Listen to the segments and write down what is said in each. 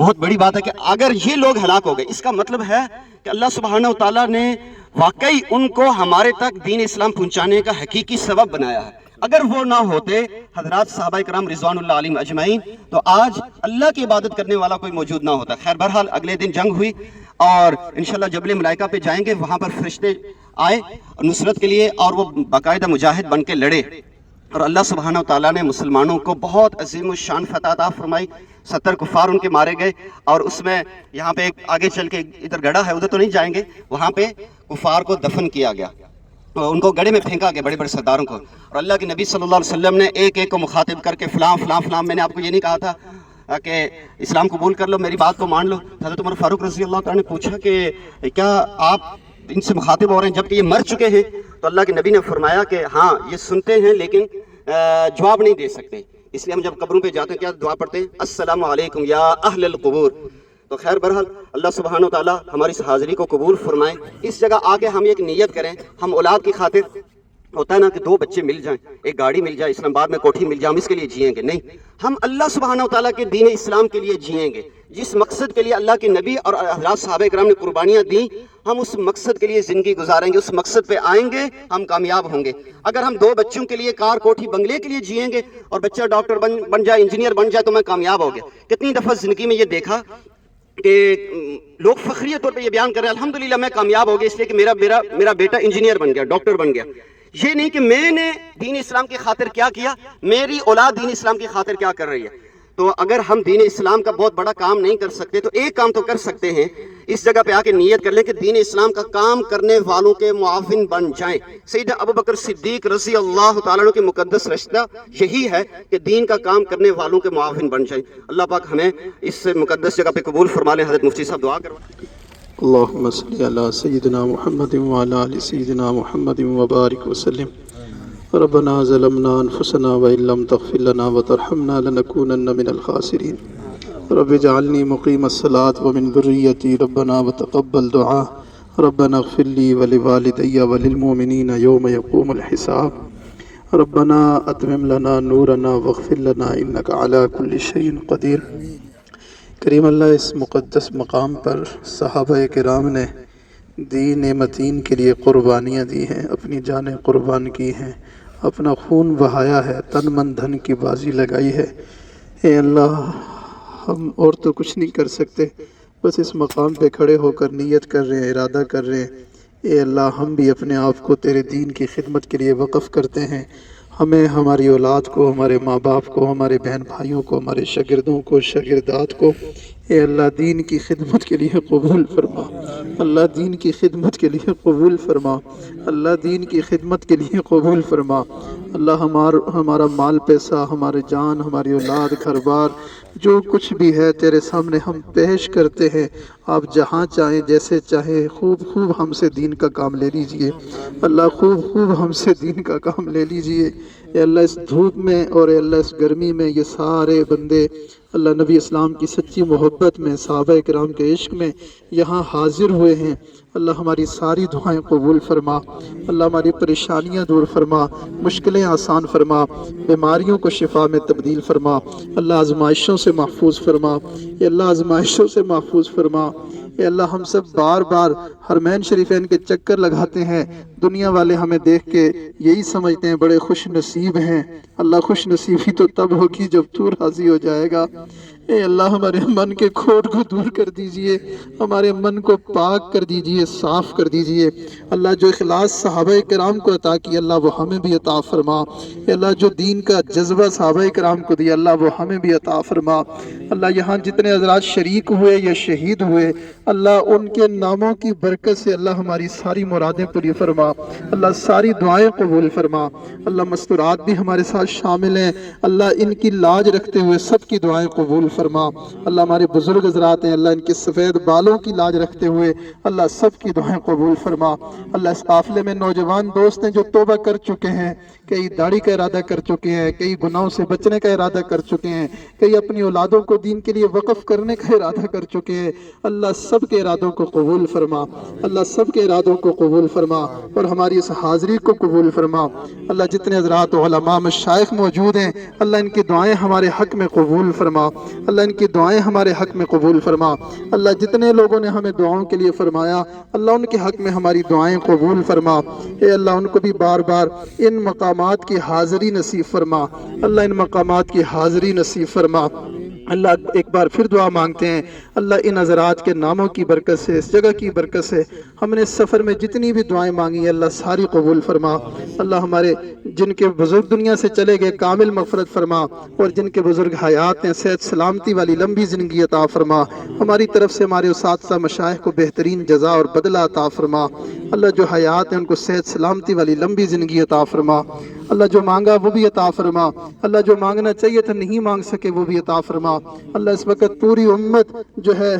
بہت بڑی بات ہے کہ اگر یہ لوگ ہلاک ہو گئے، اس کا مطلب ہے کہ اللہ سبحانہ و تعالیٰ نے واقعی ان کو ہمارے تک دین اسلام پہنچانے کا حقیقی سبب بنایا ہے۔ اگر وہ نہ ہوتے حضرات صحابہ کرام رضوان اللہ علیہم اجمعین، تو آج اللہ کی عبادت کرنے والا کوئی موجود نہ ہوتا۔ خیر بہرحال اگلے دن جنگ ہوئی اور انشاءاللہ جبل ملائکہ پہ جائیں گے، وہاں پر فرشتے آئے نصرت کے لیے اور وہ باقاعدہ مجاہد بن کے لڑے، اور اللہ سبحانہ و تعالیٰ نے مسلمانوں کو بہت عظیم الشان فتح عطا فرمائی۔ 70 کفار ان کے مارے گئے، اور اس میں یہاں پہ ایک آگے چل کے ادھر گڑھا ہے، ادھر تو نہیں جائیں گے، وہاں پہ کفار کو دفن کیا گیا، ان کو گڑھے میں پھینکا گیا، بڑے بڑے سرداروں کو، اور اللہ کے نبی صلی اللہ علیہ وسلم نے ایک ایک کو مخاطب کر کے فلاں فلاں فلاں، میں نے آپ کو یہ نہیں کہا تھا کہ اسلام قبول کر لو، میری بات کو مان لو۔ حضرت عمر فاروق رضی اللہ تعالیٰ نے پوچھا کہ کیا آپ ان سے مخاطب ہو رہے ہیں جبکہ یہ مر چکے ہیں؟ تو اللہ کے نبی نے فرمایا کہ ہاں یہ سنتے ہیں لیکن جواب نہیں دے سکتے، اس لیے ہم جب قبروں پہ جاتے ہیں کیا دعا پڑھتے ہیں؟ السلام علیکم یا اہل القبور۔ تو خیر بہرحال اللہ سبحانہ و تعالیٰ ہماری اس حاضری کو قبول فرمائے۔ اس جگہ آ کے ہم ایک نیت کریں، ہم اولاد کی خاطر، ہوتا ہے نا کہ 2 بچے مل جائیں، ایک گاڑی مل جائے، اسلام آباد میں کوٹھی مل جائے، ہم اس کے لیے جئیں گے نہیں، ہم اللہ سبحانہ و تعالیٰ کے دین اسلام کے لیے جئیں گے۔ جس مقصد کے لیے اللہ کے نبی اور حضرات صحابہ کرام نے قربانیاں دیں، ہم اس مقصد کے لیے زندگی گزاریں گے، اس مقصد پہ آئیں گے، ہم کامیاب ہوں گے۔ اگر ہم 2 بچوں کے لیے کار کوٹھی بنگلے کے لیے جئیں گے اور بچہ ڈاکٹر بن جائے، انجینئر بن جائے، تو میں کامیاب ہو گیا۔ کتنی دفعہ زندگی میں یہ دیکھا کہ لوگ فخریہ طور پہ یہ بیان کر رہے ہیں الحمدللہ میں کامیاب ہو گیا اس لیے کہ میرا بیٹا انجینئر بن گیا، ڈاکٹر بن گیا۔ یہ نہیں کہ میں نے دین اسلام کی خاطر کیا کیا، میری اولاد دین اسلام کی خاطر کیا کر رہی ہے۔ تو اگر ہم دین اسلام کا بہت بڑا کام نہیں کر سکتے تو ایک کام تو کر سکتے ہیں، اس جگہ پہ آ کے نیت کر لیں کہ دین اسلام کا کام کرنے والوں کے معاون بن جائیں۔ سیدنا ابوبکر صدیق رضی اللہ تعالیٰ عنہ کی مقدس رشتہ یہی ہے کہ دین کا کام کرنے والوں کے معاون بن جائیں۔ اللہ پاک ہمیں اس مقدس جگہ پہ قبول فرما لیں۔ حضرت مفتی صاحب دعا کروائیں۔ اللهم صل على سيدنا محمد وعلى آل سيدنا محمد وبارك وسلم۔ ربنا ظلمنا أنفسنا وإن لم تغفر لنا وترحمنا لنكونن من الخاسرين۔ رب اجعلني مقيم الصلاة ومن ذريتي ربنا وتقبل دعاء۔ ربنا اغفر لي ولوالدي وللمؤمنين يوم يقوم الحساب۔ ربنا أتمم لنا نورنا واغفر لنا إنك على كل شيء قدير۔ کریم اللہ اس مقدس مقام پر صحابہ کرام نے دین متین کے لیے قربانیاں دی ہیں، اپنی جانیں قربان کی ہیں، اپنا خون بہایا ہے، تن من دھن کی بازی لگائی ہے۔ اے اللہ ہم اور تو کچھ نہیں کر سکتے، بس اس مقام پہ کھڑے ہو کر نیت کر رہے ہیں، ارادہ کر رہے ہیں۔ اے اللہ ہم بھی اپنے آپ کو تیرے دین کی خدمت کے لیے وقف کرتے ہیں۔ ہمیں، ہماری اولاد کو، ہمارے ماں باپ کو، ہمارے بہن بھائیوں کو، ہمارے شاگردوں کو، شاگردات کو اے اللہ دین کی خدمت کے لیے قبول فرما۔ اللہ دین کی خدمت کے لیے قبول فرما۔ اللہ دین کی خدمت کے لیے قبول فرما۔ اللہ ہمارا مال پیسہ، ہمارے جان، ہماری اولاد، گھر بار، جو کچھ بھی ہے تیرے سامنے ہم پیش کرتے ہیں۔ آپ جہاں چاہیں، جیسے چاہیں، خوب خوب ہم سے دین کا کام لے لیجئے۔ اللہ خوب خوب ہم سے دین کا کام لے لیجئے۔ اے اللہ اس دھوپ میں اور اے اللہ اس گرمی میں یہ سارے بندے اللہ نبی اسلام کی سچی محبت میں، صحابہ کرام کے عشق میں یہاں حاضر ہوئے ہیں۔ اللہ ہماری ساری دعائیں قبول فرما۔ اللہ ہماری پریشانیاں دور فرما، مشکلیں آسان فرما، بیماریوں کو شفا میں تبدیل فرما۔ اللہ آزمائشوں سے محفوظ فرما۔ اے اللہ آزمائشوں سے محفوظ فرما۔ اے اللہ ہم سب بار بار حرمین شریفین کے چکر لگاتے ہیں، دنیا والے ہمیں دیکھ کے یہی سمجھتے ہیں بڑے خوش نصیب ہیں۔ اللہ خوش نصیبی تو تب ہوگی جب تو راضی ہو جائے گا۔ اے اللہ ہمارے من کے کھوٹ کو دور کر دیجئے، ہمارے من کو پاک کر دیجئے، صاف کر دیجئے۔ اللہ جو اخلاص صحابہ کرام کو عطا کی اللہ وہ ہمیں بھی عطا فرما۔ اے اللہ جو دین کا جذبہ صحابہ کرام کو دیا اللہ وہ ہمیں بھی عطا فرما۔ اللہ یہاں جتنے حضرات شریک ہوئے یا شہید ہوئے اللہ ان کے ناموں کی برکت سے اللہ ہماری ساری مرادیں پوری فرما۔ اللہ ساری دعائیں قبول فرما۔ اللہ مستورات بھی ہمارے ساتھ شامل ہیں، اللہ ان کی لاج رکھتے ہوئے سب کی دعائیں قبول فرما۔ اللہ ہمارے بزرگ حضرات ہیں، اللہ ان کے سفید بالوں کی لاج رکھتے ہوئے اللہ سب کی دعائیں قبول فرما۔ اللہ اس قافلے میں نوجوان دوست ہیں جو توبہ کر چکے ہیں، کئی داڑھی کا ارادہ کر چکے ہیں، کئی گناہوں سے بچنے کا ارادہ کر چکے ہیں، کئی اپنی اولادوں کو دین کے لیے وقف کرنے کا ارادہ کر چکے ہیں۔ اللہ سب کے ارادوں کو قبول فرما۔ اللہ سب کے ارادوں کو قبول فرما۔ اور ہماری اس حاضری کو قبول فرما۔ اللہ جتنے حضرات علماء مشائخ موجود ہیں اللہ ان کی دعائیں ہمارے حق میں قبول فرما، اللہ ان کی دعائیں ہمارے حق میں قبول فرما۔ اللہ جتنے لوگوں نے ہمیں دعاؤں کے لیے فرمایا اللہ ان کے حق میں ہماری دعائیں قبول فرما۔ اے اللہ ان کو بھی بار بار ان مقامات کی حاضری نصیب فرما، اللہ ان مقامات کی حاضری نصیب فرما۔ اللہ ایک بار پھر دعا مانگتے ہیں اللہ ان حضرات کے ناموں کی برکت سے، اس جگہ کی برکت سے ہم نے اس سفر میں جتنی بھی دعائیں مانگی ہیں اللہ ساری قبول فرما۔ اللہ ہمارے جن کے بزرگ دنیا سے چلے گئے کامل مغفرت فرما، اور جن کے بزرگ حیات ہیں صحت سلامتی والی لمبی زندگی عطا فرما۔ ہماری طرف سے ہمارے اساتذہ مشائخ کو بہترین جزا اور بدلہ عطا فرما۔ اللہ جو حیات ہیں ان کو صحت سلامتی والی لمبی زندگی عطا فرما۔ اللہ جو مانگا وہ بھی عطا فرما، اللہ جو مانگنا چاہیے تھا نہیں مانگ سکے وہ بھی عطا فرما۔ اللہ اس وقت پوری امت جو ہے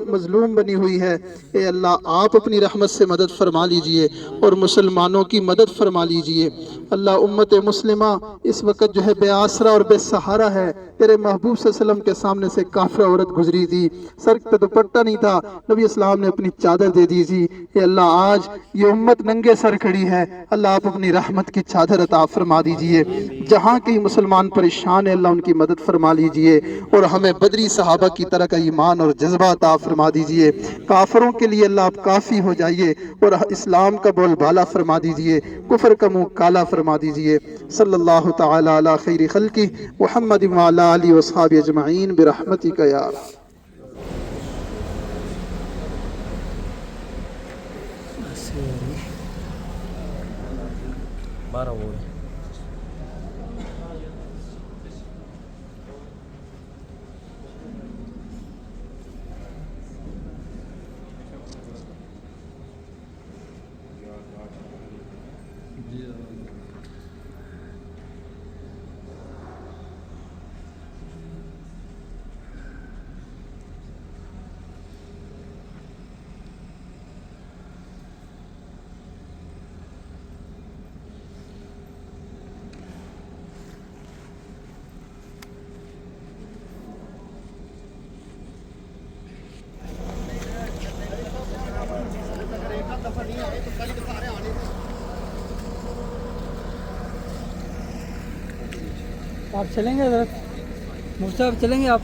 مظلوم بنی ہوئی ہے، اے اللہ آپ اپنی رحمت سے مدد فرما لیجئے اور مسلمانوں کی مدد فرما لیجئے۔ اللہ امت مسلمہ اس وقت جو ہے بے آسرا اور بے سہارا ہے۔ تیرے محبوب صلی اللہ علیہ وسلم کے سامنے سے کافرہ عورت گزری تھی، سر پہ دوپٹہ نہیں تھا، نبی اسلام نے اپنی چادر دے دی تھی۔ اے اللہ آج یہ امت ننگے سر کھڑی ہے، اللہ آپ اپنی رحمت کی چادر عطا فرما دیجئے۔ جہاں کئی مسلمان پریشان ہیں اللہ ان کی مدد فرما لیجئے، اور ہمیں بدری صحابہ کی طرح کا ایمان اور جذبہ عطا فرما دیجئے۔ کافروں کے لیے اللہ آپ کافی ہو جائیے اور اسلام کا بول بالا فرما دیجئے، کفر کا منہ کالا فرما دیجئے۔ صلی اللہ تعالی علی خیر خلقہ محمد وعلی آلہ وصحبہ اجمعین برحمتک یا رب۔ آپ چلیں گے حضرت مفتی صاحب چلیں گے آپ؟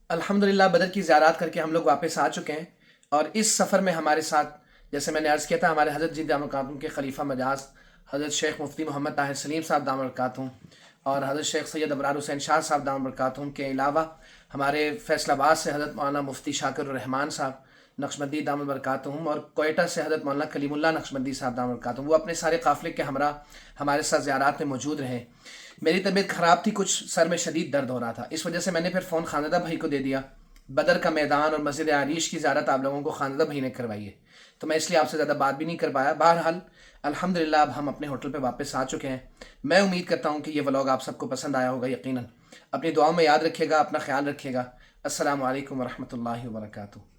الحمدللہ بدر کی زیارات کر کے ہم لوگ واپس آ چکے ہیں، اور اس سفر میں ہمارے ساتھ جیسے میں نے عرض کیا تھا ہمارے حضرت جی دامت برکاتہم کے خلیفہ مجاز حضرت شیخ مفتی محمد طاہر سلیم صاحب دامت برکاتہم اور حضرت شیخ سید ابرار حسین شاہ صاحب دامت برکاتہم کے علاوہ ہمارے فیصل آباد سے حضرت مولانا مفتی شاکر الرحمان صاحب نقشبندی دامت برکاتہم، اور کوئٹہ سے حضرت مولانا کلیم اللہ نقشبندی صاحب دامت برکاتہم، وہ اپنے سارے قافلے کے ہمراہ ہمارے ساتھ زیارات میں موجود رہے۔ میری طبیعت خراب تھی، کچھ سر میں شدید درد ہو رہا تھا، اس وجہ سے میں نے پھر فون خاندہ بھائی کو دے دیا۔ بدر کا میدان اور مسجد عریش کی زیارت آپ لوگوں کو خاندہ بھائی نے کروائی ہے، تو میں اس لیے آپ سے زیادہ بات بھی نہیں کر پایا۔ بہرحال الحمدللہ اب ہم اپنے ہوٹل پہ واپس آ چکے ہیں۔ میں امید کرتا ہوں کہ یہ ولاگ آپ سب کو پسند آیا ہوگا، یقیناً اپنی دعاؤں میں یاد رکھیے گا، اپنا خیال رکھیے گا۔ السلام علیکم ورحمۃ اللہ وبرکاتہ۔